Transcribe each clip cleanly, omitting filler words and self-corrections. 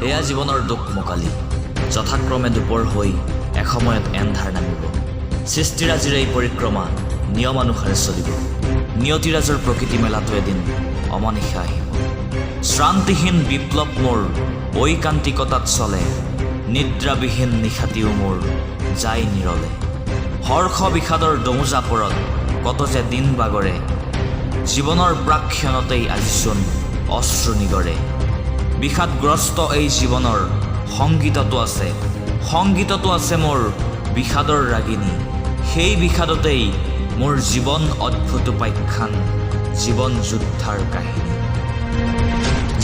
এয়া জীৱনৰ দুখ মোকালি যথাক্ৰমে দুপৰ হৈ এসময়ত এন্ধাৰ নামিব। সৃষ্টিৰাজিৰ এই পৰিক্ৰমা নিয়মানুসাৰে চলিব। নিয়তিৰাজৰ প্ৰকৃতি মেলাটো এদিন অমনিশা আহিব। শ্ৰান্তিহীন বিপ্লৱ মোৰ ঐকান্তিকতাত চলে, নিদ্ৰাবিহীন নিশাতিও মোৰ যায় নিৰলে। হৰ্ষ বিষাদৰ দমোজাপৰত কত যে দিন বাগৰে, জীৱনৰ প্ৰাক্ষণতেই আজিচোন অশ্ৰু নিগৰে। বিষাদগ্ৰস্ত এই জীৱনৰ সংগীততো আছে মোৰ বিষাদৰ ৰাগিনী। সেই বিষাদতেই মোৰ জীৱন অদ্ভুত উপাখ্যান, জীৱন যুদ্ধাৰ কাহিনী।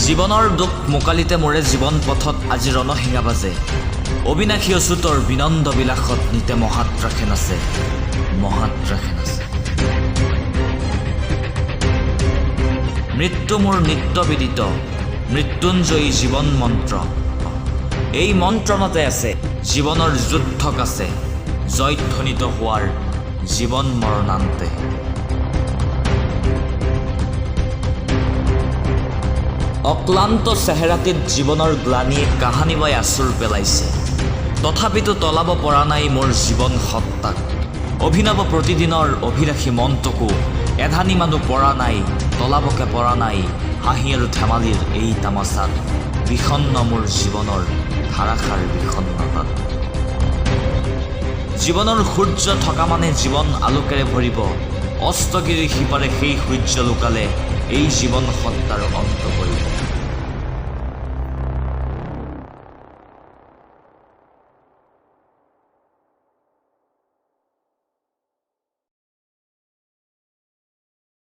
জীৱনৰ দুখ মোকালিতে মোৰে জীৱন পথত আজি ৰণশিঙা বাজে। অবিনাশী অচ্যুতৰ বিনন্দ বিলাসত নিতে মহাত্ৰাসে নাচে। মৃত্যু মোৰ নিত্য বিদিত মৃত্যুঞ্জয়ী জীৱন মন্ত্ৰ। এই মন্ত্ৰণতে আছে জীৱনৰ যুদ্ধক আছে জয়ধ্বনিত হোৱাৰ জীৱন মৰণান্তে। অক্লান্ত চেহেৰাটিত জীৱনৰ গ্লানিয়ে কাহানি বাই আচুৰ পেলাইছে। তথাপিতো তলাব পৰা নাই মোৰ জীৱন সত্তাক। অভিনৱ প্ৰতিদিনৰ অভিলাষী মনটোকো এধানি মানুহ পৰা নাই, তলাবকে পৰা নাই হাঁহি আৰু ধেমালিৰ এই তামাচাত। বিষণ্ণ মোৰ জীৱনৰ ধাৰাসাৰ বিষণ্ণতাত। জীৱনৰ সূৰ্য থকা মানে জীৱন আলোকেৰে ভৰিব। অস্তগিৰিৰ সিপাৰে সেই সূৰ্য লুকালে এই জীৱন সত্তাৰ অন্ত পৰিব।